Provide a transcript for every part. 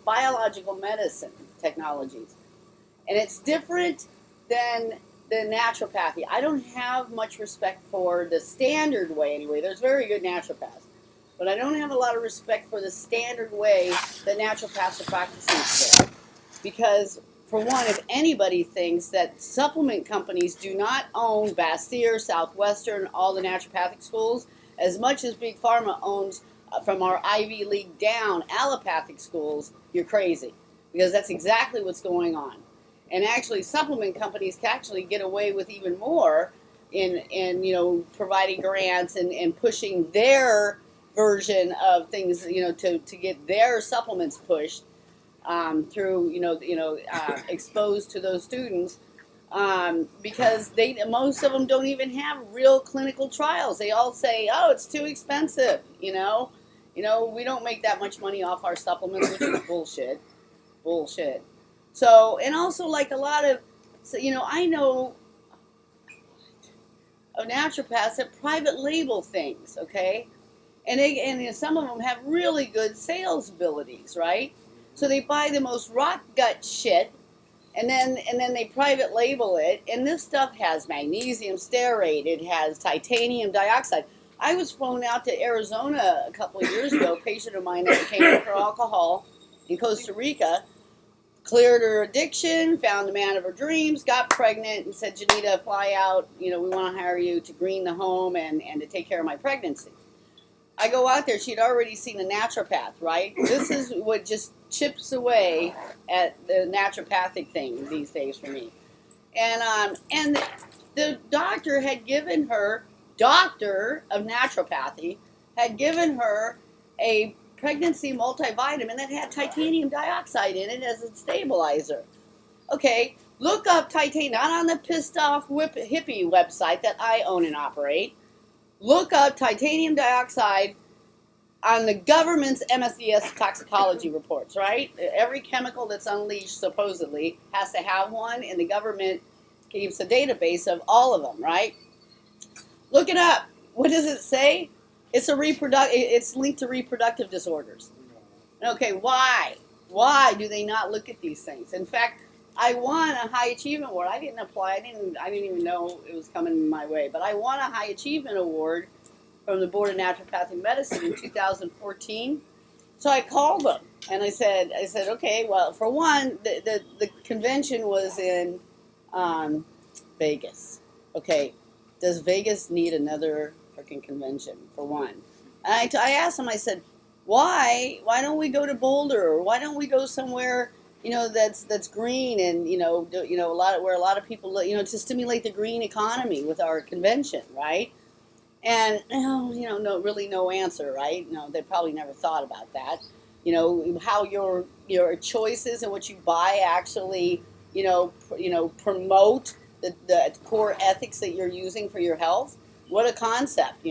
biological medicine technologies. And it's different than the naturopathy. I don't have much respect for the standard way anyway. There's very good naturopaths. But I don't have a lot of respect for the standard way that naturopaths are practicing today. Because, for one, if anybody thinks that supplement companies do not own Bastyr, Southwestern, all the naturopathic schools, as much as Big Pharma owns from our Ivy League down allopathic schools, you're crazy. Because that's exactly what's going on. And actually, supplement companies can actually get away with even more in providing grants and pushing their version of things, to get their supplements pushed through, exposed to those students, because most of them don't even have real clinical trials. They all say, "Oh, it's too expensive." We don't make that much money off our supplements, which is bullshit. So, and also like a lot of, I know of naturopaths that private label things, okay? And some of them have really good sales abilities, right? So they buy the most rock gut shit, and then they private label it. And this stuff has magnesium stearate. It has titanium dioxide. I was flown out to Arizona a couple of years ago. A patient of mine that came in for alcohol in Costa Rica, cleared her addiction, found the man of her dreams, got pregnant, and said, "Genita, fly out. We want to hire you to green the home and to take care of my pregnancy." I go out there. She'd already seen a naturopath, right? This is what just chips away at the naturopathic thing these days for me. And the doctor had given her, doctor of naturopathy, had given her a pregnancy multivitamin that had titanium dioxide in it as a stabilizer. Okay, look up titanium, not on the pissed off hippie website that I own and operate. Look up titanium dioxide on the government's MSDS toxicology reports, right? Every chemical that's unleashed supposedly has to have one, and the government keeps a database of all of them, right? Look it up. What does it say? It's linked to reproductive disorders. Okay, why? Why do they not look at these things? In fact, I won a high achievement award. I didn't apply. I didn't even know it was coming my way. But I won a high achievement award from the Board of Naturopathic Medicine in 2014. So I called them and I said, okay, well, for one, the convention was in Vegas. Okay, does Vegas need another freaking convention, for one? And I asked them, I said, why don't we go to Boulder, or why don't we go somewhere that's green and where a lot of people to stimulate the green economy with our convention, right? And no answer, right? No, they probably never thought about that. How your choices and what you buy actually promote the core ethics that you're using for your health. What a concept,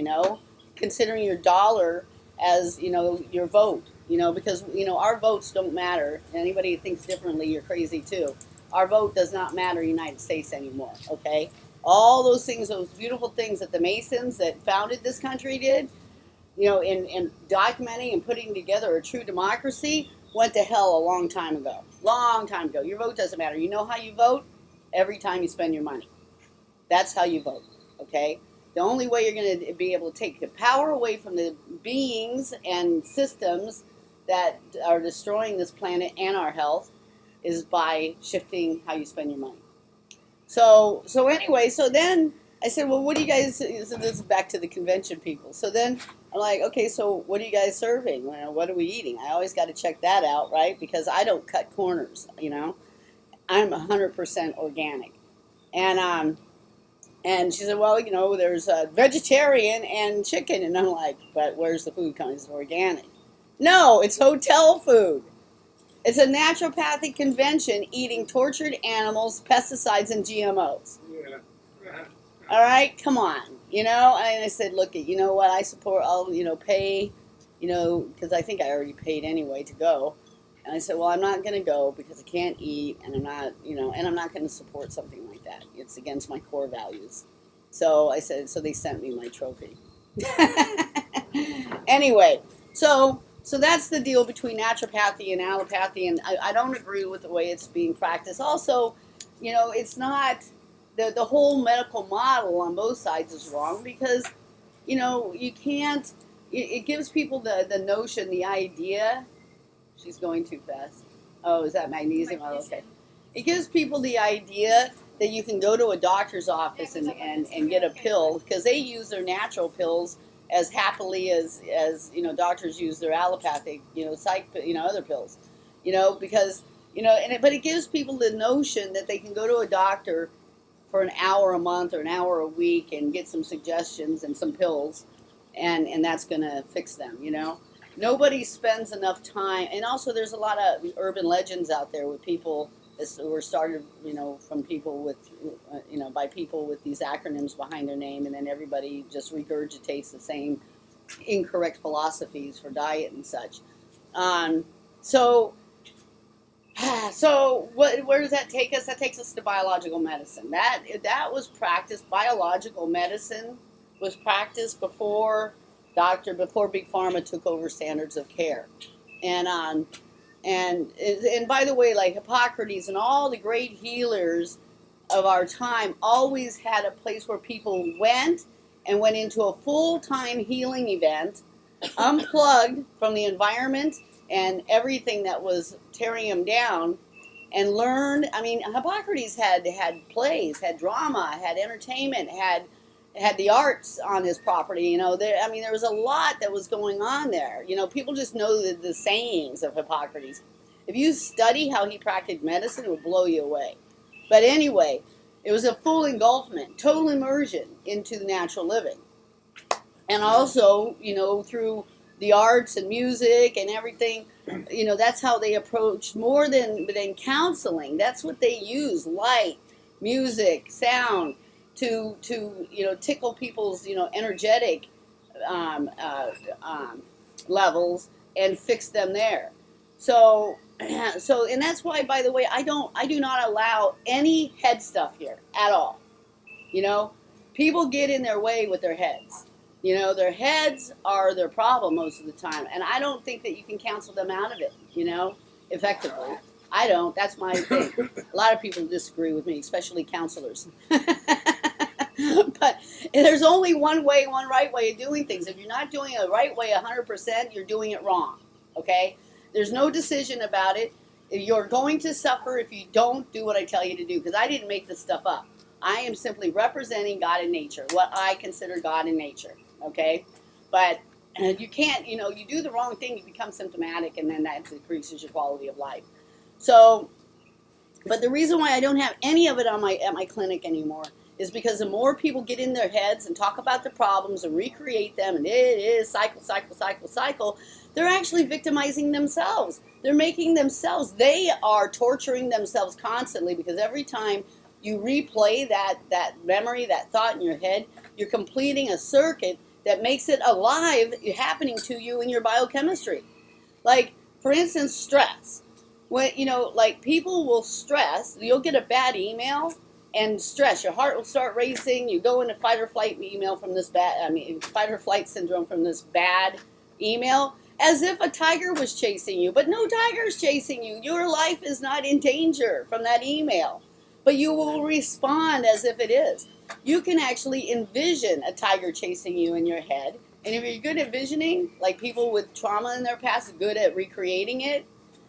considering your dollar as your vote. Because our votes don't matter. Anybody who thinks differently, you're crazy too. Our vote does not matter in the United States anymore, okay? All those things, those beautiful things that the Masons that founded this country did, in documenting and putting together a true democracy, went to hell a long time ago. Long time ago. Your vote doesn't matter. You know how you vote? Every time you spend your money. That's how you vote, okay? The only way you're going to be able to take the power away from the beings and systems that are destroying this planet and our health is by shifting how you spend your money. So anyway, so then I said, well, what do you guys, so this is back to the convention people. So then I'm like, okay, so what are you guys serving? What are we eating? I always got to check that out, right? Because I don't cut corners, I'm 100% organic. And she said, well, there's vegetarian and chicken. And I'm like, but where's the food coming? It's organic. No, it's hotel food. It's a naturopathic convention eating tortured animals, pesticides, and GMOs. Yeah. All right, come on. And I said, look, you know what? I support, I'll, pay, because I think I already paid anyway to go. And I said, well, I'm not going to go because I can't eat, and I'm not, and I'm not going to support something like that. It's against my core values. So I said, so they sent me my trophy. Anyway, so So that's the deal between naturopathy and allopathy, and I don't agree with the way it's being practiced. Also, it's not the whole medical model on both sides is wrong because, you can't. It gives people the notion, the idea. She's going too fast. Oh, is that magnesium? Oh, okay. It gives people the idea that you can go to a doctor's office and get a pill because they use their natural pills as happily as doctors use their allopathic other pills, because but it gives people the notion that they can go to a doctor for an hour a month or an hour a week and get some suggestions and some pills, and that's going to fix them. Nobody spends enough time, and also there's a lot of urban legends out there with people that were started, from people with, by people with these acronyms behind their name, and then everybody just regurgitates the same incorrect philosophies for diet and such. So where does that take us? That takes us to biological medicine. That was practiced. Biological medicine was practiced before Big Pharma took over standards of care, and by the way, like Hippocrates and all the great healers of our time always had a place where people went into a full-time healing event, unplugged from the environment and everything that was tearing them down, and learned. I mean, Hippocrates had plays, had drama, had entertainment, had the arts on his property. There was a lot that was going on there. People just know the sayings of Hippocrates. If you study how he practiced medicine, it will blow you away. But anyway, it was a full engulfment, total immersion into the natural living. And also, through the arts and music and everything, that's how they approached more than counseling. That's what they use: light, music, sound, to tickle people's energetic levels and fix them there. So and that's why, by the way, I do not allow any head stuff here at all. People get in their way with their heads. Their heads are their problem most of the time, and I don't think that you can counsel them out of it, effectively. I don't. That's my thing. A lot of people disagree with me, especially counselors. But there's only one way, one right way of doing things. If you're not doing it the right way 100%, you're doing it wrong, okay? There's no decision about it. You're going to suffer if you don't do what I tell you to do, because I didn't make this stuff up. I am simply representing God and nature, what I consider God and nature, okay? But you can't, you do the wrong thing, you become symptomatic, and then that decreases your quality of life. So, but the reason why I don't have any of it at my clinic anymore is because the more people get in their heads and talk about the problems and recreate them, and it is cycle, they're actually victimizing themselves. They're making themselves, they are torturing themselves constantly, because every time you replay that memory, that thought in your head, you're completing a circuit that makes it alive, happening to you in your biochemistry. Like, for instance, stress. When, people will stress, you'll get a bad email, and stress, your heart will start racing. You go into fight or flight fight or flight syndrome from this bad email, as if a tiger was chasing you. But no tiger's chasing you. Your life is not in danger from that email. But you will respond as if it is. You can actually envision a tiger chasing you in your head. And if you're good at visioning, like people with trauma in their past are good at recreating it,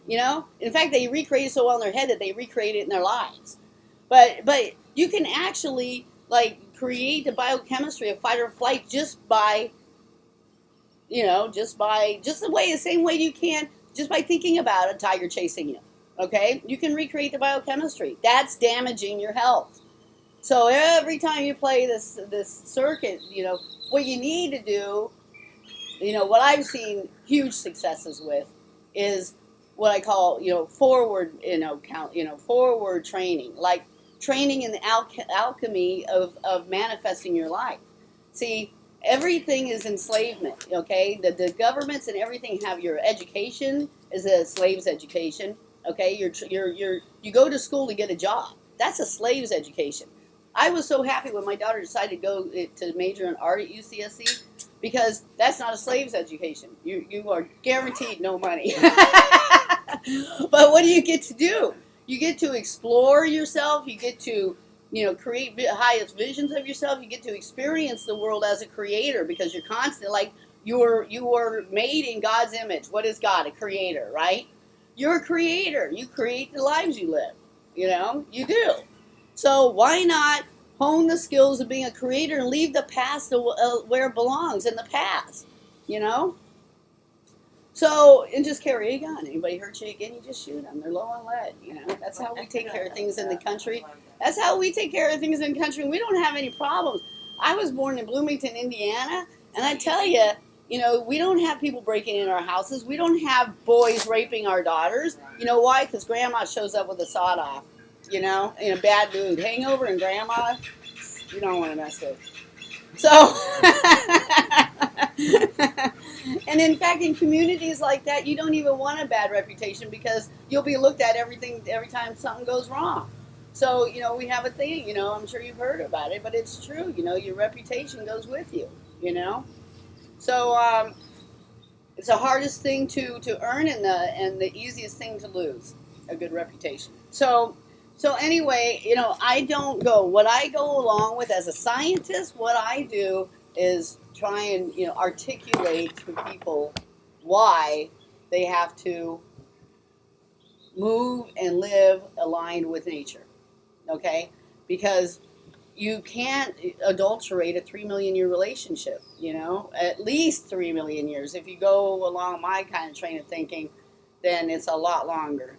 In fact, they recreate it so well in their head that they recreate it in their lives. But you can actually create the biochemistry of fight or flight just by the same way you can just by thinking about a tiger chasing you. Okay, you can recreate the biochemistry. That's damaging your health. So every time you play this circuit, what you need to do, what I've seen huge successes with is what I call forward forward training, like training in the alchemy of manifesting your life. See, everything is enslavement, okay? The governments and everything have your education is a slave's education, okay? You go to school to get a job. That's a slave's education. I was so happy when my daughter decided to go to major in art at UCSC, because that's not a slave's education. You are guaranteed no money. But what do you get to do? You get to explore yourself. You get to, create highest visions of yourself. You get to experience the world as a creator, because you're constant. Like you were made in God's image. What is God? A creator, right? You're a creator. You create the lives you live. You do. So why not hone the skills of being a creator and leave the past where it belongs, in the past, So, and just carry a gun. Anybody hurt you again, you just shoot them. They're low on lead, That's how we take care of things in the country. That's how we take care of things in the country. We don't have any problems. I was born in Bloomington, Indiana, and I tell you, we don't have people breaking in our houses. We don't have boys raping our daughters. You know why? Because grandma shows up with a sawed off, in a bad mood. Hangover and grandma, you don't want to mess with. So, and in fact, in communities like that, you don't even want a bad reputation, because you'll be looked at every time something goes wrong. So, we have a thing, I'm sure you've heard about it, but it's true, your reputation goes with you, So, it's the hardest thing to earn and the easiest thing to lose, a good reputation. So anyway, what I go along with as a scientist, what I do is try and, articulate to people why they have to move and live aligned with nature, okay? Because you can't adulterate a 3 million year relationship, at least 3 million years. If you go along my kind of train of thinking, then it's a lot longer.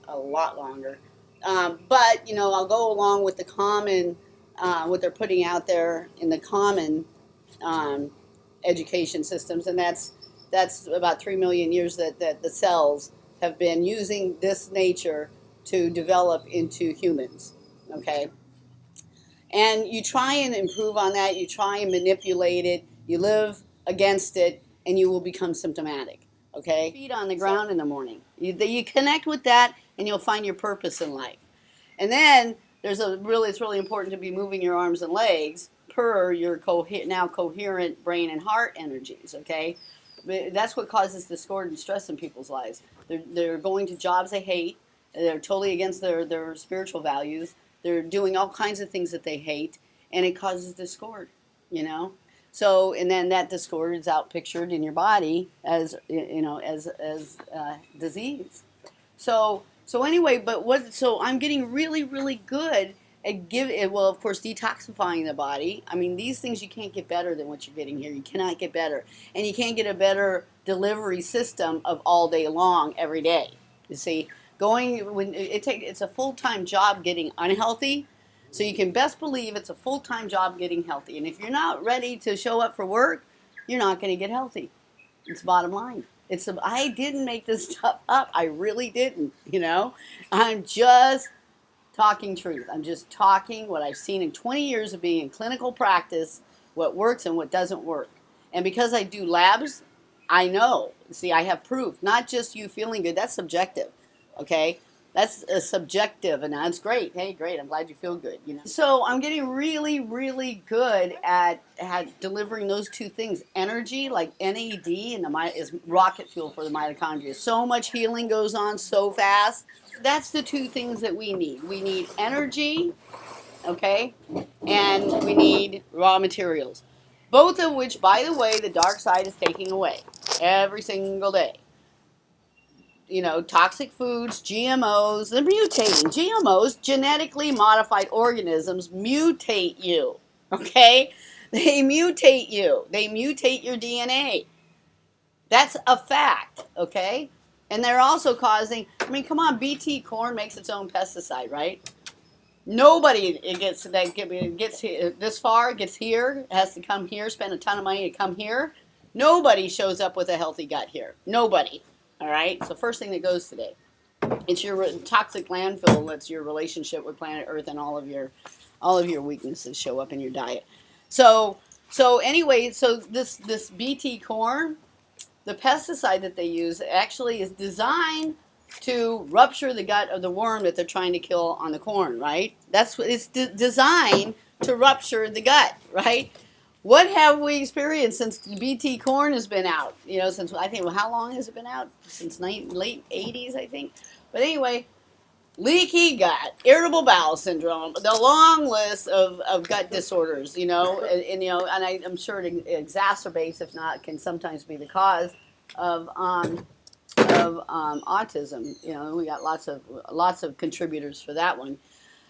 But, I'll go along with the common, what they're putting out there in the common education systems, and that's about 3 million years that the cells have been using this nature to develop into humans, okay? And you try and improve on that, you try and manipulate it, you live against it, and you will become symptomatic, okay? Feet on the ground in the morning. You connect with that, and you'll find your purpose in life. And then it's really important to be moving your arms and legs per your now coherent brain and heart energies, okay? That's what causes discord and stress in people's lives. They're going to jobs they hate. They're totally against their spiritual values. They're doing all kinds of things that they hate, and it causes discord, So, and then that discord is out pictured in your body as, as disease. So anyway, so I'm getting really, really good at of course, detoxifying the body. I mean, these things, you can't get better than what you're getting here. You cannot get better. And you can't get a better delivery system of all day long, every day. You see, it's a full-time job getting unhealthy. So you can best believe it's a full-time job getting healthy. And if you're not ready to show up for work, you're not going to get healthy. It's bottom line. I didn't make this stuff up. I really didn't, I'm just talking truth. I'm just talking what I've seen in 20 years of being in clinical practice, what works and what doesn't work. And because I do labs, I know. See, I have proof. Not just you feeling good. That's subjective, okay? That's a subjective, and that's great. Hey, great, I'm glad you feel good. So I'm getting really, really good at delivering those two things. Energy, like NAD, is rocket fuel for the mitochondria. So much healing goes on so fast. That's the two things that we need. We need energy, okay, and we need raw materials. Both of which, by the way, the dark side is taking away every single day. Toxic foods, GMOs, they're mutating. GMOs, genetically modified organisms, mutate you, okay? They mutate you. They mutate your DNA. That's a fact, okay? And they're also causing, come on, BT corn makes its own pesticide, right? Nobody gets this far, gets here, has to come here, spend a ton of money to come here. Nobody shows up with a healthy gut here. Nobody. All right, so first thing that goes today, it's your toxic landfill. That's your relationship with planet Earth, and all of your weaknesses show up in your diet. So anyway, so this BT corn, the pesticide that they use actually is designed to rupture the gut of the worm that they're trying to kill on the corn, right? That's what it's designed to rupture the gut, right? what have we experienced since BT corn has been out? You know, since I think, well, how long has it been out? Since late 80s, I think. But anyway, leaky gut, irritable bowel syndrome, the long list of gut disorders, you know, and you know, and I'm sure it exacerbates, if not, can sometimes be the cause of autism. You know, we got lots of contributors for that one.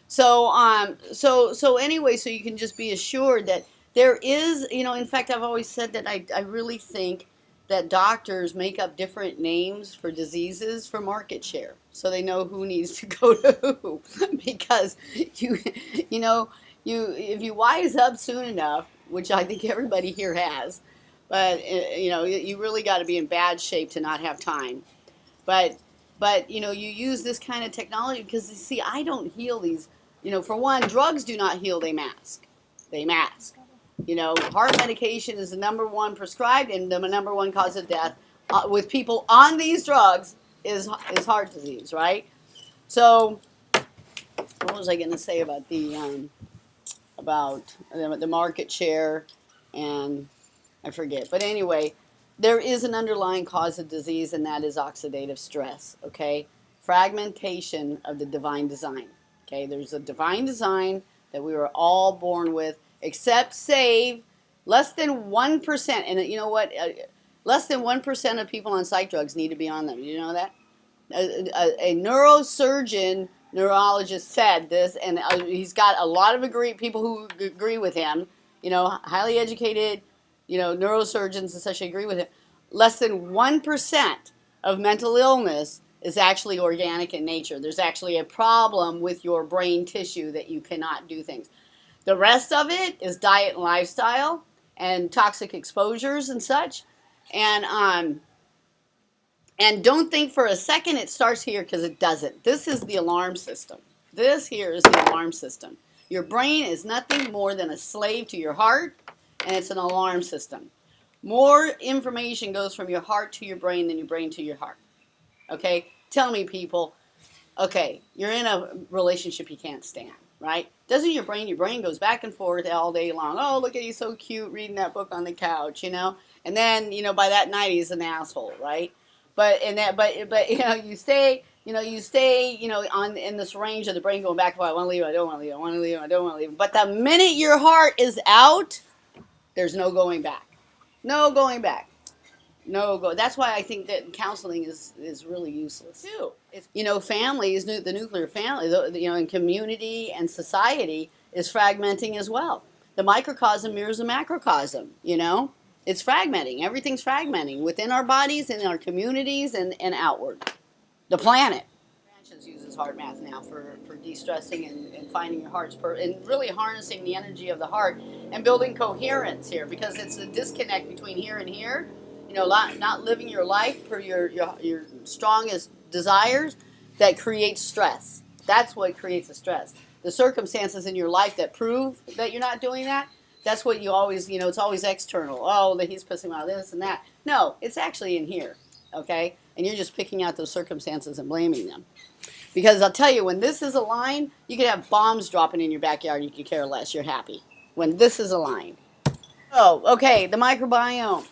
So so anyway, so you can just be assured that there is, you know, in fact, I've always said that I really think that doctors make up different names for diseases for market share, so they know who needs to go to who. Because you know, if you wise up soon enough, which I think everybody here has, but you know, you really got to be in bad shape to not have time. But you know, you use this kind of technology because, you see, I don't heal these. You know, for one, drugs do not heal; they mask. They mask. You know, heart medication is the #1 prescribed and the #1 cause of death with people on these drugs is heart disease, right? So, what was I going to say about the market share? And I forget. But anyway, there is an underlying cause of disease, and that is oxidative stress. Okay, fragmentation of the divine design. Okay, there's a divine design that we were all born with, except save less than 1%. And you know what? Less than 1% of people on psych drugs need to be on them. You know that? A neurosurgeon, neurologist said this, and he's got a lot of people who agree with him. You know, highly educated, you know, neurosurgeons and such agree with him. Less than 1% of mental illness is actually organic in nature. There's actually a problem with your brain tissue that you cannot do things. The rest of it is diet and lifestyle and toxic exposures and such. And don't think for a second it starts here, because it doesn't. This is the alarm system. This here is the alarm system. Your brain is nothing more than a slave to your heart, and it's an alarm system. More information goes from your heart to your brain than your brain to your heart. Okay? Tell me, people. Okay, you're in a relationship you can't stand, right? Doesn't your brain goes back and forth all day long. Oh, look at you, so cute, reading that book on the couch, you know? And then, you know, by that night he's an asshole, right? But you know, you stay in this range of the brain going back and forth. I want to leave, I don't want to leave, I want to leave, I don't want to leave. But the minute your heart is out, there's no going back. No going back. No go. That's why I think that counseling is really useless too. You know, families, the nuclear family, you know, in community and society is fragmenting as well. The microcosm mirrors the macrocosm. You know, it's fragmenting. Everything's fragmenting within our bodies, in our communities, and outward. The planet. Branches uses heart math now for de-stressing and finding your heart's and really harnessing the energy of the heart and building coherence here, because it's a disconnect between here and here. You know, not living your life per your strongest desires, that creates stress. That's what creates the stress. The circumstances in your life that prove that you're not doing that, that's what you always, you know, it's always external. Oh, that he's pissing me off, this and that. No, it's actually in here, okay? And you're just picking out those circumstances and blaming them. Because I'll tell you, when this is aligned, you could have bombs dropping in your backyard, you could care less, you're happy. When this is aligned. Oh, okay, the microbiome.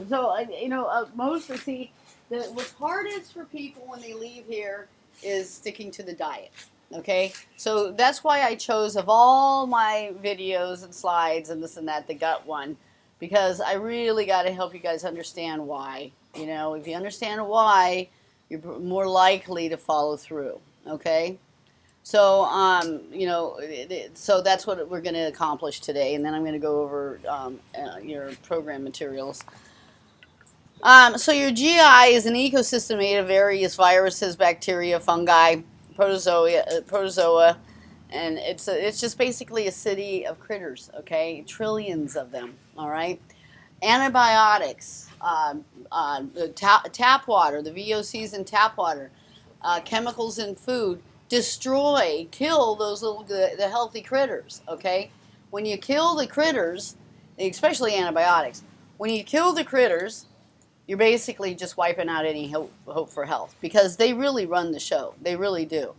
So, you know, mostly, see, what's hardest for people when they leave here is sticking to the diet, okay? So that's why I chose, of all my videos and slides and this and that, the gut one, because I really got to help you guys understand why. You know, if you understand why, you're more likely to follow through, okay? So, you know, so that's what we're going to accomplish today, and then I'm going to go over your program materials. So your GI is an ecosystem made of various viruses, bacteria, fungi, protozoa, and it's just basically a city of critters, okay? Trillions of them, all right? Antibiotics, tap water, the VOCs in tap water, chemicals in food, kill those the healthy critters, okay? When you kill the critters, especially antibiotics, when you kill the critters, you're basically just wiping out any hope for health, because they really run the show. They really do.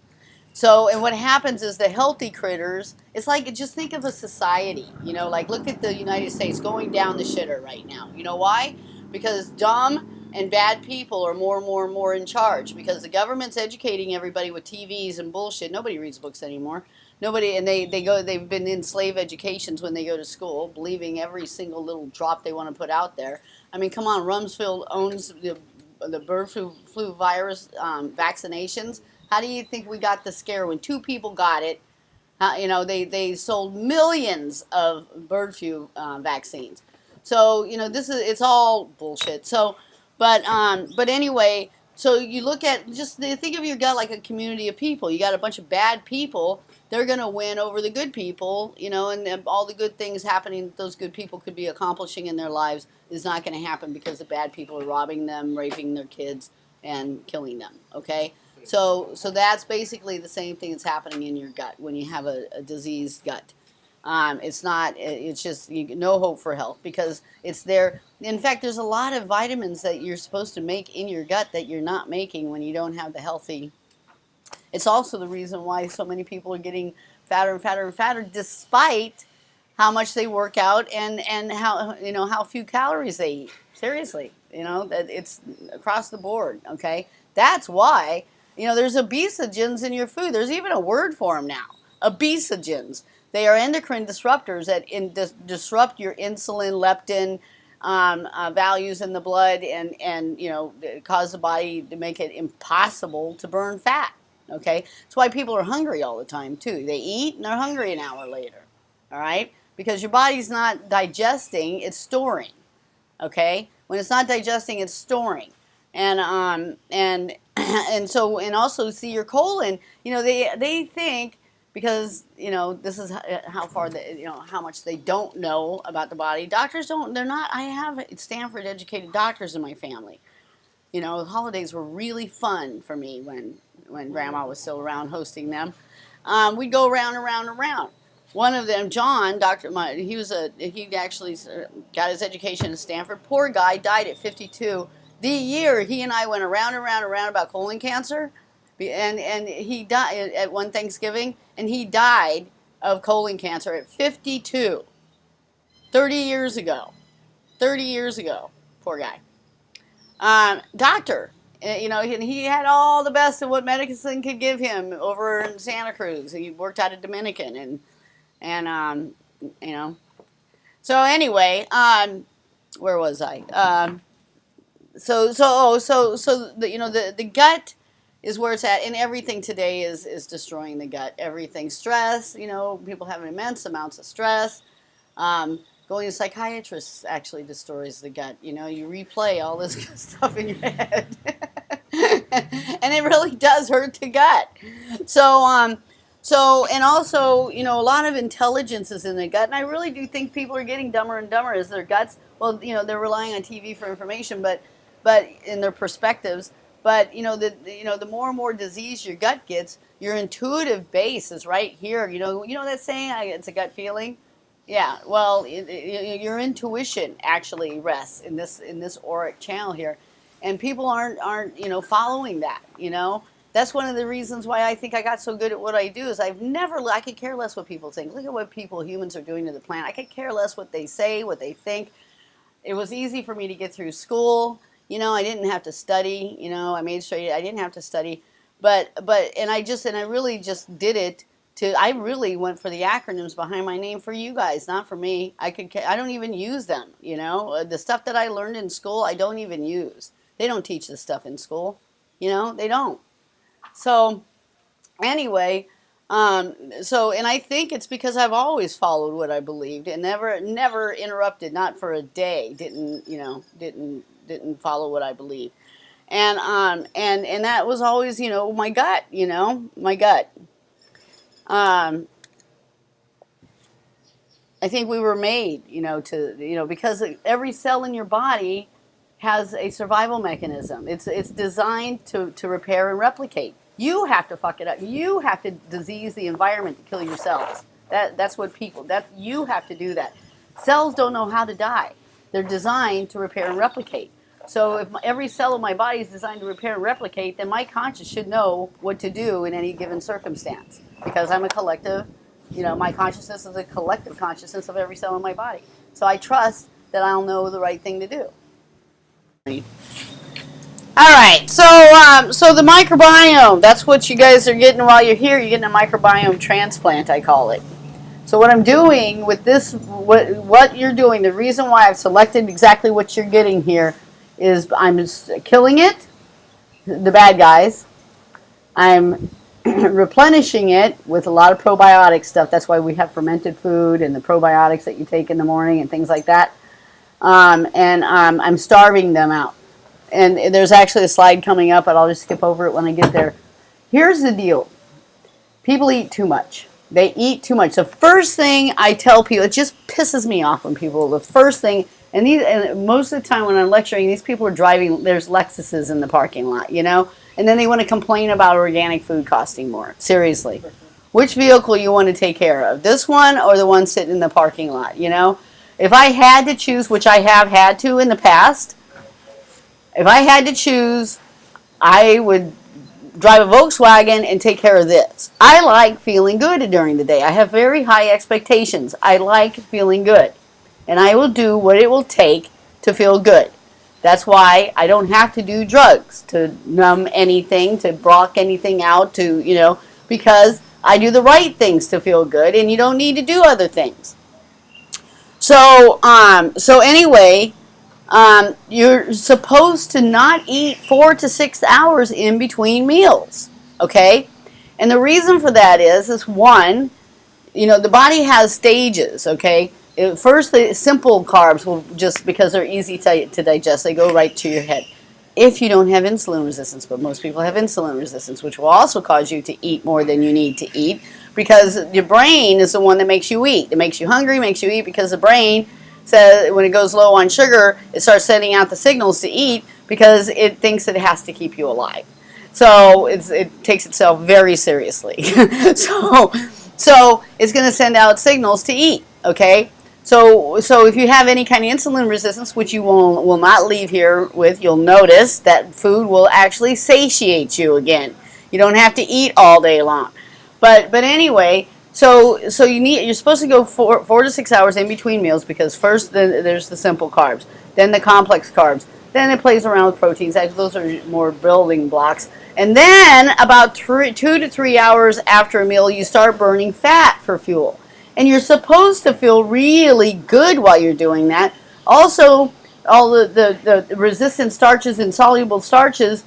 So, and what happens is the healthy critters, it's like, just think of a society, you know, like look at the United States going down the shitter right now. You know why? Because dumb and bad people are more and more and more in charge, because the government's educating everybody with TVs and bullshit. Nobody reads books anymore. Nobody, and they've been in slave educations when they go to school, believing every single little drop they want to put out there. I mean, come on, Rumsfeld owns the bird flu virus vaccinations. How do you think we got the scare when 2 people got it? You know, they sold millions of bird flu vaccines. So, you know, it's all bullshit. So, but anyway, so you look at, just think of your gut like a community of people. You got a bunch of bad people. They're going to win over the good people, you know, and all the good things happening that those good people could be accomplishing in their lives is not going to happen because the bad people are robbing them, raping their kids, and killing them, okay? So that's basically the same thing that's happening in your gut when you have a diseased gut. It's just no hope for health because it's there. In fact, there's a lot of vitamins that you're supposed to make in your gut that you're not making when you don't have the healthy. It's also the reason why so many people are getting fatter and fatter and fatter despite how much they work out and how, you know, how few calories they eat. Seriously, you know, that it's across the board, okay? That's why, you know, there's obesogens in your food. There's even a word for them now, obesogens. They are endocrine disruptors that disrupt your insulin, leptin values in the blood and, you know, cause the body to make it impossible to burn fat, okay? That's why people are hungry all the time, too. They eat and they're hungry an hour later, all right? Because your body's not digesting, it's storing, okay? When it's not digesting, it's storing. And and so, and also see your colon, you know, they think, because, you know, this is how far they, you know, how much they don't know about the body. Doctors don't, they're not, I have Stanford educated doctors in my family. You know, holidays were really fun for me when grandma was still around hosting them. We'd go around and around and around. One of them, John, he actually got his education at Stanford. Poor guy, died at 52. The year he and I went around and around and around about colon cancer, and he died at one Thanksgiving, and he died of colon cancer at 52. 30 years ago. 30 years ago. Poor guy. Doctor. You know, and he had all the best of what medicine could give him over in Santa Cruz. He worked out of Dominican, and you know. So anyway, where was I? So the, you know, the gut is where it's at, and everything today is destroying the gut. Everything, stress, you know, people have immense amounts of stress. Going to psychiatrists actually destroys the gut. You know, you replay all this stuff in your head, and it really does hurt the gut. So, and also, you know, a lot of intelligence is in the gut, and I really do think people are getting dumber and dumber as their guts. Well, you know, they're relying on TV for information, but in their perspectives. But you know, the more and more disease your gut gets, your intuitive base is right here. You know that saying, it's a gut feeling. Yeah. Well, your intuition actually rests in this auric channel here, and people aren't you know, following that. You know, that's one of the reasons why I think I got so good at what I do. Is I could care less what people think. Look at what humans are doing to the planet. I could care less what they say, what they think. It was easy for me to get through school. You know, I didn't have to study. You know, I made sure I didn't have to study. But I really just did it I really went for the acronyms behind my name for you guys, not for me. I don't even use them. You know, the stuff that I learned in school, I don't even use. They don't teach this stuff in school. You know, they don't. So anyway, and I think it's because I've always followed what I believed and never interrupted, not for a day. Didn't follow what I believed, and that was always, you know, my gut. You know, my gut. I think we were made, you know, because every cell in your body has a survival mechanism. It's designed to repair and replicate. You have to fuck it up. You have to disease the environment to kill your cells. That's what you have to do that. Cells don't know how to die. They're designed to repair and replicate. So if every cell of my body is designed to repair and replicate, then my conscious should know what to do in any given circumstance. Because I'm a collective, my consciousness is a collective consciousness of every cell in my body. So I trust that I'll know the right thing to do. All right, so the microbiome, that's what you guys are getting while you're here. You're getting a microbiome transplant, I call it. So what I'm doing with this, what you're doing, the reason why I've selected exactly what you're getting here is I'm just killing it, the bad guys. I'm replenishing it with a lot of probiotic stuff. That's why we have fermented food and the probiotics that you take in the morning and things like that. I'm starving them out. And there's actually a slide coming up, but I'll just skip over it when I get there. Here's the deal. People eat too much. They eat too much. The first thing I tell people, it just pisses me off when people, the first thing, and most of the time when I'm lecturing, these people are driving, there's Lexuses in the parking lot, and then they want to complain about organic food costing more. Seriously. Which vehicle you want to take care of? This one or the one sitting in the parking lot, If I had to choose, which I have had to in the past, if I had to choose, I would drive a Volkswagen and take care of this. I like feeling good during the day. I have very high expectations. I like feeling good. And I will do what it will take to feel good. That's why I don't have to do drugs to numb anything, to block anything out, because I do the right things to feel good, and you don't need to do other things. So anyway, you're supposed to not eat 4 to 6 hours in between meals, okay? And the reason for that is one, the body has stages, okay? First, the simple carbs will just, because they're easy to digest, they go right to your head. If you don't have insulin resistance, but most people have insulin resistance, which will also cause you to eat more than you need to eat, because your brain is the one that makes you eat. It makes you hungry, makes you eat, because the brain says when it goes low on sugar, it starts sending out the signals to eat because it thinks it has to keep you alive. So it takes itself very seriously. so it's going to send out signals to eat, okay? So if you have any kind of insulin resistance, which you will not leave here with, you'll notice that food will actually satiate you again. You don't have to eat all day long. But anyway, so you're supposed to go 4 to 6 hours in between meals, because first there's the simple carbs, then the complex carbs, then it plays around with proteins. Actually, those are more building blocks. And then about 2 to 3 hours after a meal, you start burning fat for fuel. And you're supposed to feel really good while you're doing that. Also, all the resistant starches and soluble starches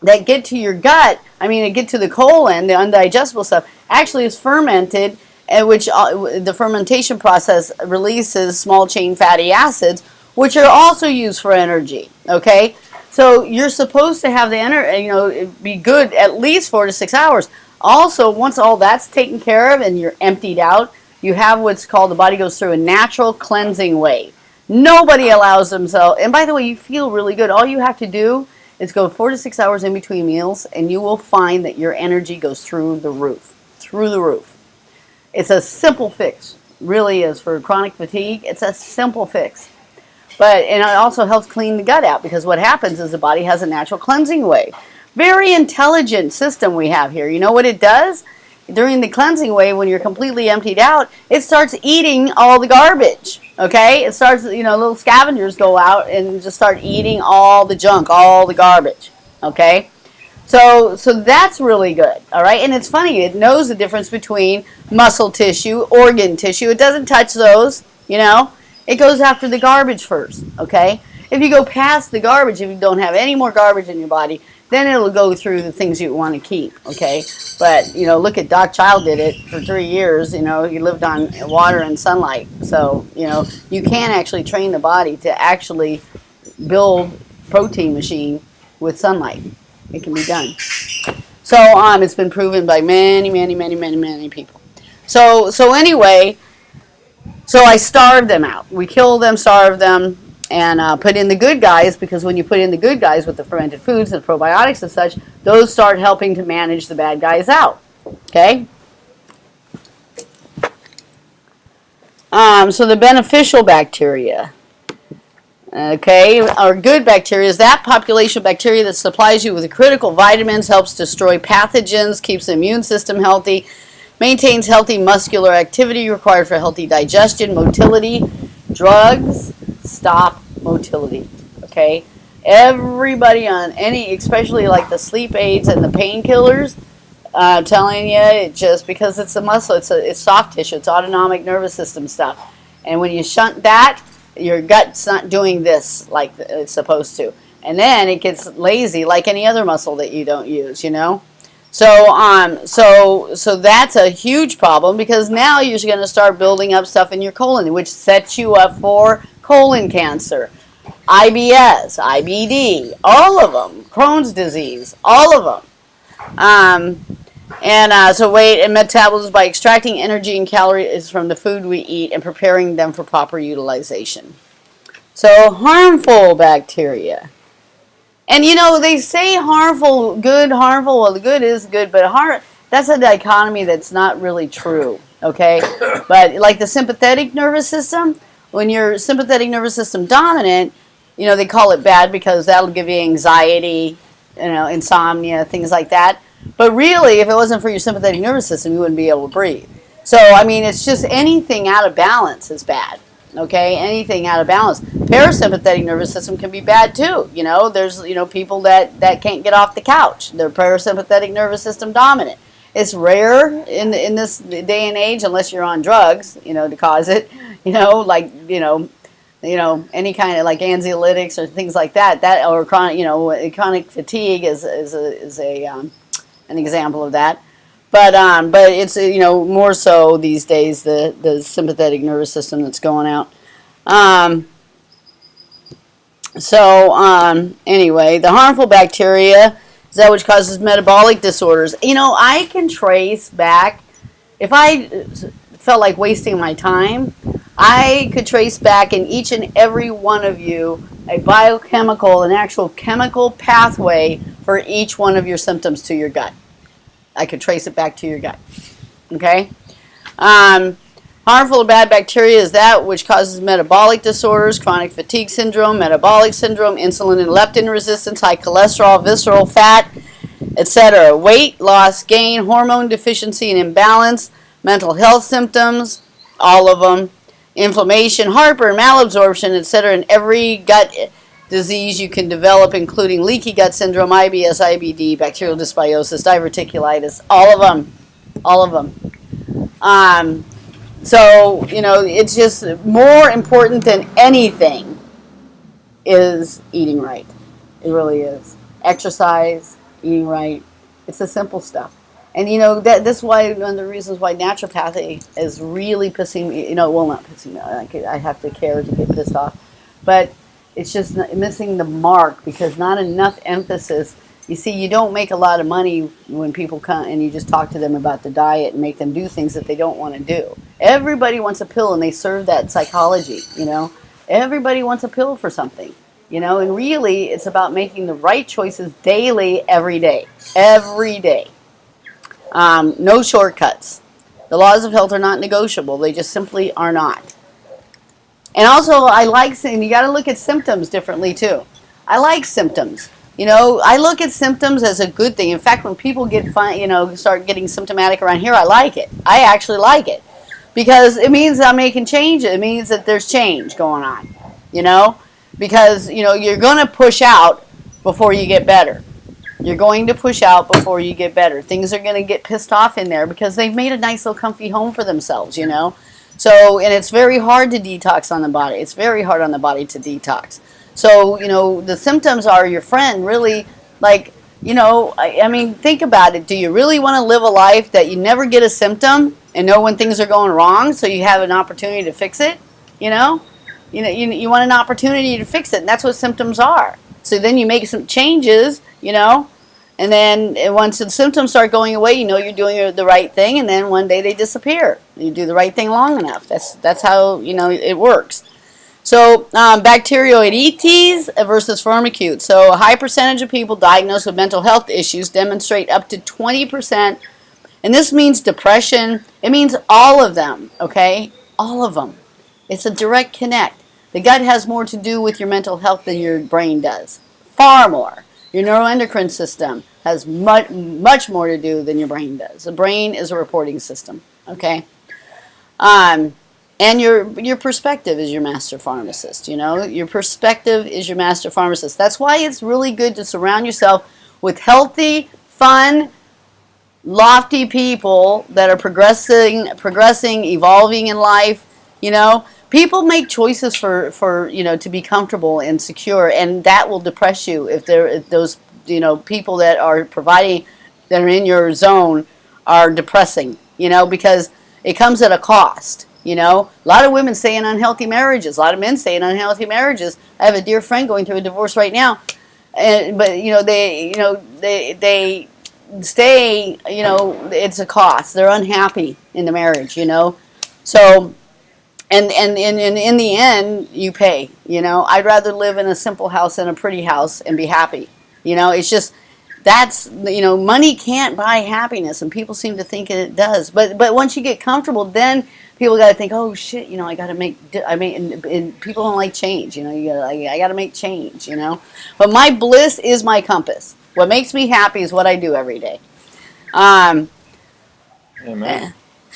that get to your gut, they get to the colon, the undigestible stuff, actually is fermented, which the fermentation process releases small chain fatty acids, which are also used for energy, okay? So you're supposed to have the energy, be good at least 4 to 6 hours. Also, once all that's taken care of and you're emptied out, you have what's called, the body goes through a natural cleansing wave. Nobody allows themselves, and by the way, you feel really good. All you have to do is go 4 to 6 hours in between meals, and you will find that your energy goes through the roof. Through the roof. It's a simple fix. Really is. For chronic fatigue, it's a simple fix. And it also helps clean the gut out, because what happens is the body has a natural cleansing wave. Very intelligent system we have here. You know what it does? During the cleansing wave, when you're completely emptied out, it starts eating all the garbage. Okay? It starts, little scavengers go out and just start eating all the junk, all the garbage. Okay? So that's really good. All right? And it's funny, it knows the difference between muscle tissue, organ tissue. It doesn't touch those, It goes after the garbage first. Okay? If you go past the garbage, if you don't have any more garbage in your body, then it'll go through the things you want to keep, okay? But, look at Doc Child did it for 3 years, he lived on water and sunlight. So, you can actually train the body to actually build protein machine with sunlight. It can be done. So, it's been proven by many, many, many, many, many people. So anyway, I starved them out. We killed them, starved them, and put in the good guys, because when you put in the good guys with the fermented foods and probiotics and such, those start helping to manage the bad guys out. Okay? So the beneficial bacteria. Okay, or good bacteria is that population of bacteria that supplies you with critical vitamins, helps destroy pathogens, keeps the immune system healthy, maintains healthy muscular activity required for healthy digestion, motility. Drugs stop motility. Okay, everybody on any, especially like the sleep aids and the painkillers, I'm telling you, it just because it's a muscle, it's soft tissue, it's autonomic nervous system stuff, and when you shunt that, your gut's not doing this like it's supposed to, and then it gets lazy like any other muscle that you don't use, you know. So that's a huge problem because now you're going to start building up stuff in your colon, which sets you up for colon cancer, IBS, IBD, all of them, Crohn's disease, all of them. So weight and metabolism by extracting energy and calories from the food we eat and preparing them for proper utilization. So harmful bacteria. And you know, they say harmful, good, harmful. Well, the good is good, but that's a dichotomy that's not really true, okay? But like the sympathetic nervous system, when your sympathetic nervous system dominant, you know, they call it bad because that'll give you anxiety, you know, insomnia, things like that. But really, if it wasn't for your sympathetic nervous system, you wouldn't be able to breathe. So, I mean, it's just anything out of balance is bad, okay? Anything out of balance. Parasympathetic nervous system can be bad, too. You know, there's, you know, people that can't get off the couch. They're parasympathetic nervous system dominant. It's rare in this day and age, unless you're on drugs, you know, to cause it. You know, like, you know, any kind of like anxiolytics or things like that. That or chronic, you know, chronic fatigue is an example of that, but it's, you know, more so these days the sympathetic nervous system that's going out. Anyway, the harmful bacteria is that which causes metabolic disorders. You know, I can trace back, if I felt like wasting my time, I could trace back in each and every one of you a biochemical, an actual chemical pathway for each one of your symptoms to your gut. I could trace it back to your gut. Okay? Harmful or bad bacteria is that which causes metabolic disorders, chronic fatigue syndrome, metabolic syndrome, insulin and leptin resistance, high cholesterol, visceral fat, etc. Weight loss, gain, hormone deficiency and imbalance, mental health symptoms, all of them, inflammation, heartburn, malabsorption, etc. And every gut disease you can develop, including leaky gut syndrome, IBS, IBD, bacterial dysbiosis, diverticulitis, all of them. So, you know, it's just more important than anything is eating right. It really is. Exercise, eating right. It's the simple stuff. And, you know, that's why one of the reasons why naturopathy is really pissing me, you know, well, not pissing me, I have to care to get pissed off, but it's just missing the mark because not enough emphasis. You see, you don't make a lot of money when people come and you just talk to them about the diet and make them do things that they don't want to do. Everybody wants a pill and they serve that psychology, you know. Everybody wants a pill for something, you know, and really it's about making the right choices daily, every day. Every day. No shortcuts. The laws of health are not negotiable. They just simply are not. And also, I like saying you got to look at symptoms differently too. I like symptoms. You know, I look at symptoms as a good thing. In fact, when people get start getting symptomatic around here, I like it. I actually like it because it means I'm making change. It means that there's change going on. You know, because you know you're going to push out before you get better. You're going to push out before you get better. Things are going to get pissed off in there because they've made a nice little comfy home for themselves. You know. So, and it's very hard to detox on the body. It's very hard on the body to detox. So, you know, the symptoms are your friend, really, like, you know, I mean, think about it. Do you really want to live a life that you never get a symptom and know when things are going wrong so you have an opportunity to fix it? You know, you want an opportunity to fix it, and that's what symptoms are. So then you make some changes, you know, and then once the symptoms start going away, you know you're doing the right thing, and then one day they disappear. You do the right thing long enough. That's how, you know, it works. So bacteroidetes versus firmicutes. So a high percentage of people diagnosed with mental health issues demonstrate up to 20%, and this means depression. It means all of them, okay? All of them. It's a direct connect. The gut has more to do with your mental health than your brain does. Far more. Your neuroendocrine system has much more to do than your brain does. The brain is a reporting system, okay? And your perspective is your master pharmacist, you know? Your perspective is your master pharmacist. That's why it's really good to surround yourself with healthy, fun, lofty people that are progressing, evolving in life, you know? People make choices for you know, to be comfortable and secure, and that will depress you if those, you know, people that are providing, that are in your zone are depressing, you know, because it comes at a cost, you know. A lot of women stay in unhealthy marriages. A lot of men stay in unhealthy marriages. I have a dear friend going through a divorce right now, but you know, they stay, you know, it's a cost. They're unhappy in the marriage, you know. So, and in the end, you pay, you know. I'd rather live in a simple house than a pretty house and be happy. You know, it's just, that's, you know, money can't buy happiness, and people seem to think it does. But once you get comfortable, then people got to think, oh shit, you know, I got to make, and people don't like change, you know, I got to make change, you know. But my bliss is my compass. What makes me happy is what I do every day. Amen.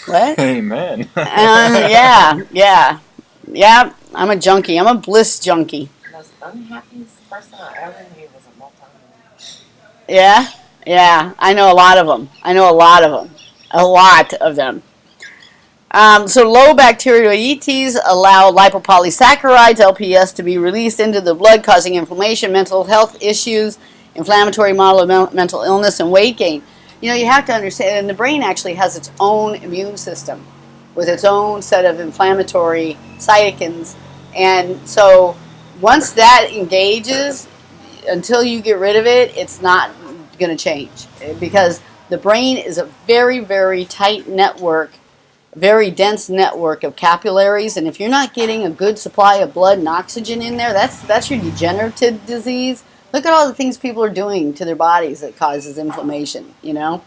What? Amen. Yeah. I'm a junkie. I'm a bliss junkie. The most unhappiest person I ever knew was a multimillionaire. Yeah. I know a lot of them. A lot of them. So low bacteroides allow lipopolysaccharides, LPS, to be released into the blood, causing inflammation, mental health issues, inflammatory model of mental illness, and weight gain. You know, you have to understand, and the brain actually has its own immune system with its own set of inflammatory cytokines. And so once that engages, until you get rid of it, it's not going to change. Because the brain is a very, very tight network, very dense network of capillaries. And if you're not getting a good supply of blood and oxygen in there, that's your degenerative disease. Look at all the things people are doing to their bodies that causes inflammation, you know.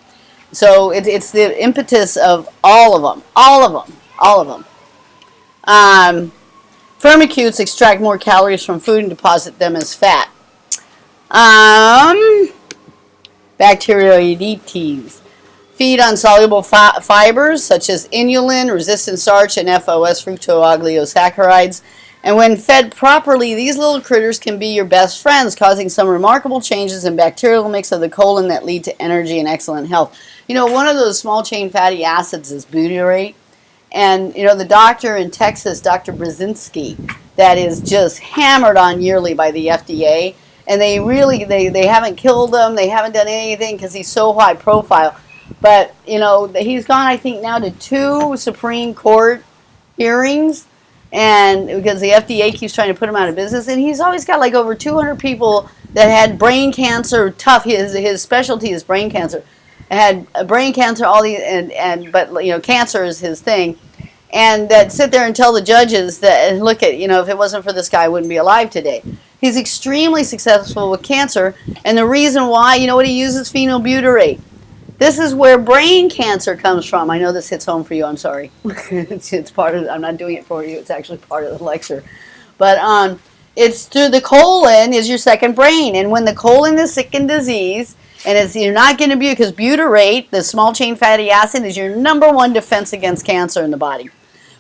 So it's the impetus of all of them. Firmicutes extract more calories from food and deposit them as fat. Bacteroidetes feed on soluble fibers such as inulin, resistant starch, and FOS, fructooligosaccharides. And when fed properly, these little critters can be your best friends, causing some remarkable changes in bacterial mix of the colon that lead to energy and excellent health. You know, one of those small-chain fatty acids is butyrate. And, you know, the doctor in Texas, Dr. Brzezinski, that is just hammered on yearly by the FDA. And they really, they haven't killed him. They haven't done anything because he's so high profile. But, you know, he's gone, I think, now to 2 Supreme Court hearings. And because the FDA keeps trying to put him out of business, and he's always got like over 200 people that had brain cancer. His specialty is brain cancer. Had brain cancer, but you know, cancer is his thing, and that sit there and tell the judges that, and look at, you know, if it wasn't for this guy, I wouldn't be alive today. He's extremely successful with cancer, and the reason why, you know what he uses? Phenylbutyrate. This is where brain cancer comes from. I know this hits home for you. I'm sorry. it's part of. I'm not doing it for you. It's actually part of the lecture. But it's through the colon is your second brain, and when the colon is sick and diseased, and you're not going to be, because butyrate, the small chain fatty acid, is your #1 defense against cancer in the body.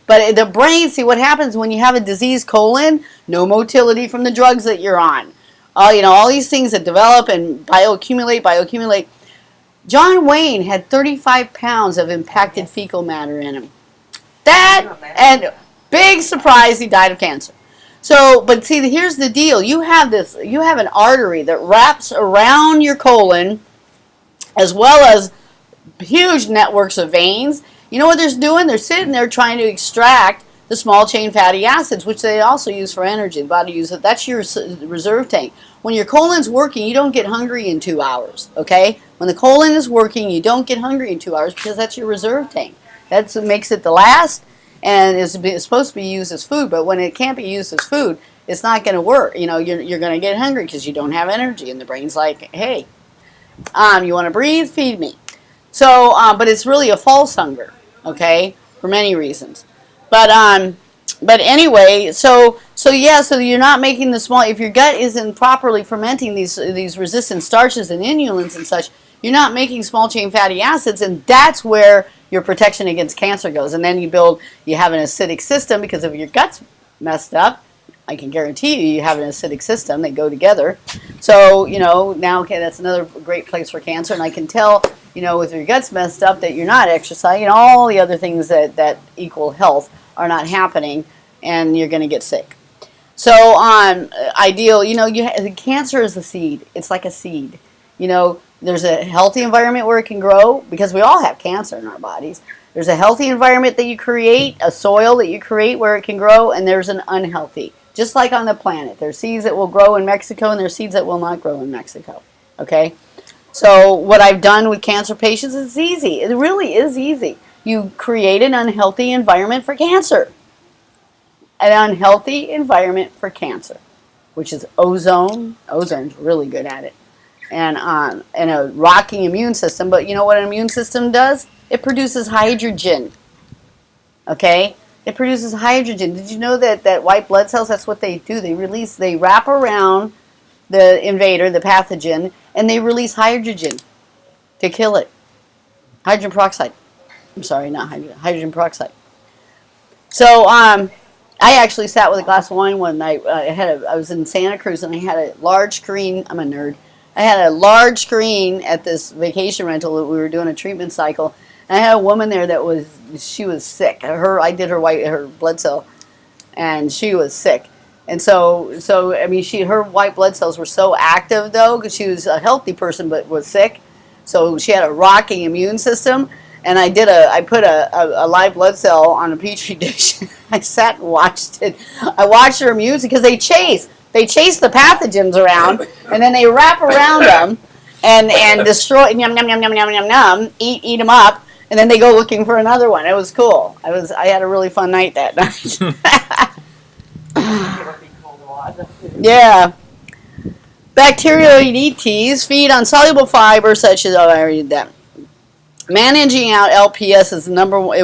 But the brain, see what happens when you have a diseased colon? No motility from the drugs that you're on. You know, all these things that develop and bioaccumulate. John Wayne had 35 pounds of impacted fecal matter in him. And big surprise, he died of cancer. So, but see, here's the deal. You have an artery that wraps around your colon, as well as huge networks of veins. You know what they're doing? They're sitting there trying to extract the small chain fatty acids, which they also use for energy. The body uses it. That's your reserve tank. When your colon's working, you don't get hungry in 2 hours, okay? When the colon is working, you don't get hungry in 2 hours because that's your reserve tank. That's what makes it the last, and it's supposed to be used as food, but when it can't be used as food, it's not going to work. You know, you're going to get hungry because you don't have energy, and the brain's like, hey, you want to breathe? Feed me. So, but it's really a false hunger, okay, for many reasons. But anyway, so So yeah, so you're not making the small. If your gut isn't properly fermenting these resistant starches and inulins and such, you're not making small chain fatty acids, and that's where your protection against cancer goes. And then you have an acidic system because if your gut's messed up, I can guarantee you have an acidic system. They go together. So now okay, that's another great place for cancer. And I can tell with your gut's messed up that you're not exercising. All the other things that equal health are not happening, and you're going to get sick. So ideal, cancer is a seed. It's like a seed. There's a healthy environment where it can grow because we all have cancer in our bodies. There's a healthy environment that you create, a soil that you create where it can grow, and there's an unhealthy. Just like on the planet. There's seeds that will grow in Mexico and there's seeds that will not grow in Mexico. Okay? So what I've done with cancer patients is easy. It really is easy. You create an unhealthy environment for cancer. An unhealthy environment for cancer, which is ozone. Ozone's really good at it. And a rocking immune system. But you know what an immune system does? It produces hydrogen. Okay? It produces hydrogen. Did you know that white blood cells, that's what they do. They wrap around the invader, the pathogen, and they release hydrogen to kill it. Hydrogen peroxide. I'm sorry, not hydrogen. Hydrogen peroxide. So, I actually sat with a glass of wine one night. I was in Santa Cruz and I had a large screen. I'm a nerd. I had a large screen at this vacation rental that we were doing a treatment cycle. And I had a woman there she was sick. I did her blood cell, and she was sick. And so I mean, her white blood cells were so active though, because she was a healthy person but was sick. So she had a rocking immune system. And I put a live blood cell on a petri dish. I sat and watched it. I watched her immune because they chase the pathogens around, and then they wrap around them and destroy, yum yum yum yum yum yum yum, eat them up, and then they go looking for another one. It was cool. I had a really fun night that night. Yeah. Bacteroidetes feed on soluble fiber such as, I already did that. Managing out LPS is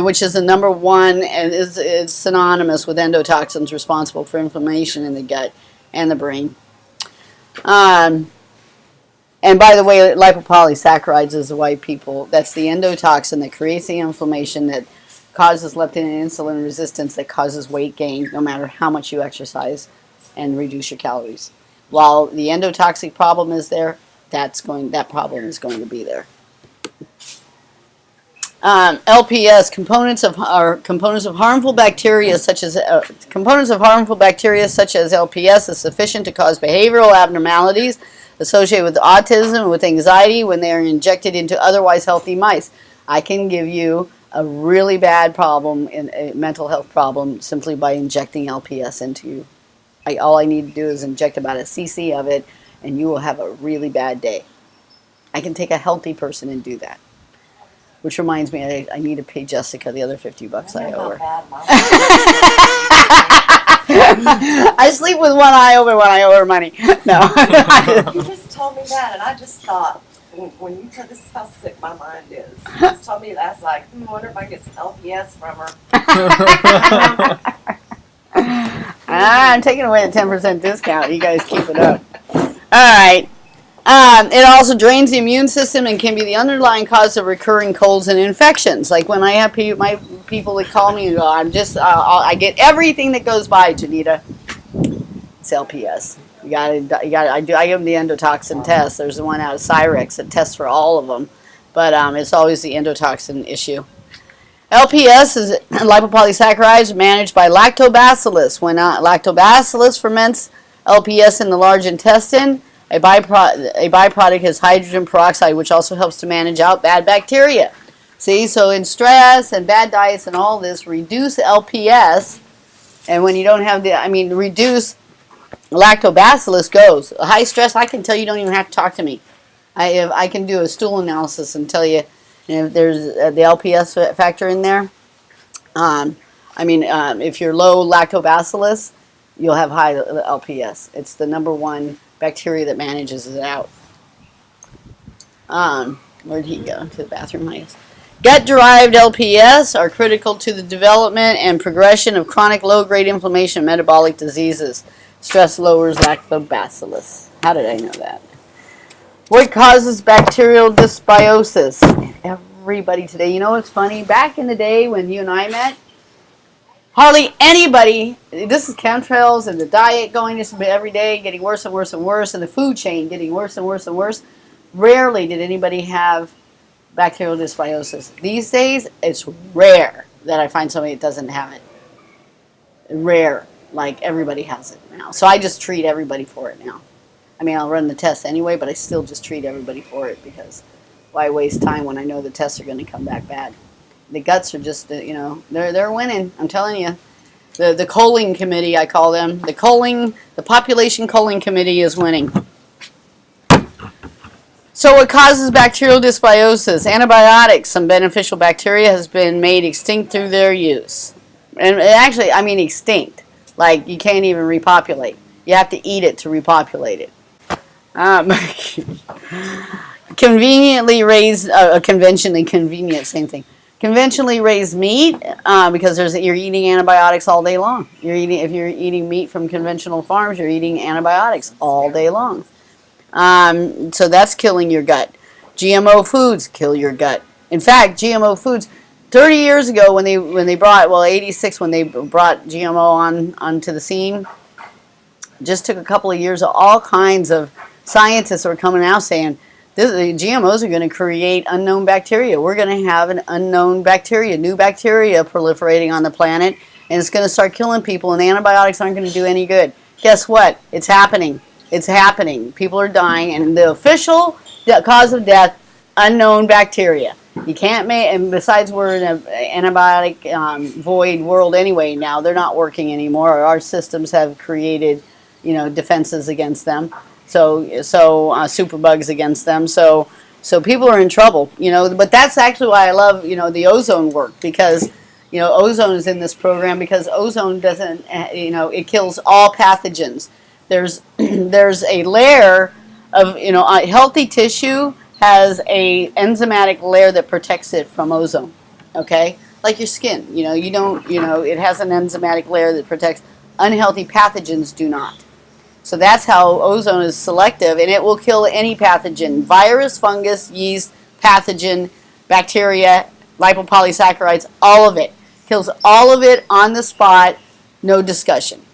which is the number one, and is synonymous with endotoxins responsible for inflammation in the gut and the brain. And by the way, lipopolysaccharides is the white people. That's the endotoxin that creates the inflammation that causes leptin and insulin resistance, that causes weight gain no matter how much you exercise and reduce your calories. While the endotoxic problem is there, that problem is going to be there. LPS components of harmful bacteria such as LPS is sufficient to cause behavioral abnormalities associated with autism and with anxiety when they are injected into otherwise healthy mice. I can give you a really bad problem, a mental health problem, simply by injecting LPS into you. All I need to do is inject about a cc of it, and you will have a really bad day. I can take a healthy person and do that. Which reminds me, I need to pay Jessica the other $50 I owe her. I sleep with one eye open when I owe her money. No. You just told me that, and I just thought, when you said this is how sick my mind is, you just told me that. I was like, I wonder if I can get some LPS from her. I'm taking away the 10% discount. You guys keep it up. All right. It also drains the immune system and can be the underlying cause of recurring colds and infections. Like when I have my people that call me and go, I get everything that goes by, Genita. It's LPS. I give them the endotoxin test. There's one out of Cyrex that tests for all of them, but it's always the endotoxin issue. LPS is lipopolysaccharides managed by lactobacillus. When lactobacillus ferments LPS in the large intestine, a byproduct is hydrogen peroxide, which also helps to manage out bad bacteria. See, so in stress and bad diets and all this, reduce LPS, and when you don't have reduce lactobacillus goes. High stress, I can tell you don't even have to talk to me. I can do a stool analysis and tell you if there's the LPS factor in there. If you're low lactobacillus, you'll have high LPS. It's the number one bacteria that manages it out. Where'd he go? To the bathroom, I guess. Gut-derived LPS are critical to the development and progression of chronic low-grade inflammation and metabolic diseases. Stress lowers lactobacillus. How did I know that? What causes bacterial dysbiosis? Everybody today. You know what's funny? Back in the day when you and I met, hardly anybody, this is chemtrails and the diet going every day, getting worse and worse and worse, and the food chain getting worse and worse and worse. Rarely did anybody have bacterial dysbiosis. These days, it's rare that I find somebody that doesn't have it. Rare. Like everybody has it now. So I just treat everybody for it now. I mean, I'll run the tests anyway, but I still just treat everybody for it because why waste time when I know the tests are going to come back bad? The guts are just, you know, they're winning. I'm telling you. The culling committee, I call them. The population culling committee is winning. So what causes bacterial dysbiosis? Antibiotics. Some beneficial bacteria has been made extinct through their use. And actually, I mean extinct. Like you can't even repopulate. You have to eat it to repopulate it. Conveniently raised, conventionally convenient, same thing. Conventionally raised meat, because you're eating antibiotics all day long. If you're eating meat from conventional farms, you're eating antibiotics all day long. So that's killing your gut. GMO foods kill your gut. In fact, GMO foods, 30 years ago when they brought, well, 86 when they brought GMO onto the scene, just took a couple of years of all kinds of scientists who are coming out saying, the GMOs are going to create unknown bacteria. We're going to have an unknown bacteria, new bacteria proliferating on the planet, and it's going to start killing people, and antibiotics aren't going to do any good. Guess what? It's happening. It's happening. People are dying, and the official cause of death, unknown bacteria. You can't make, and besides we're in an antibiotic void world anyway now, they're not working anymore. Our systems have created, you know, defenses against them. So superbugs against them. So people are in trouble, you know. But that's actually why I love, you know, the ozone work, because, you know, ozone is in this program because ozone doesn't, you know, it kills all pathogens. There's a layer of, you know, healthy tissue has a enzymatic layer that protects it from ozone. Okay, like your skin. You know, it has an enzymatic layer that protects. Unhealthy pathogens do not. So that's how ozone is selective, and it will kill any pathogen. Virus, fungus, yeast, pathogen, bacteria, lipopolysaccharides, all of it. Kills all of it on the spot, no discussion.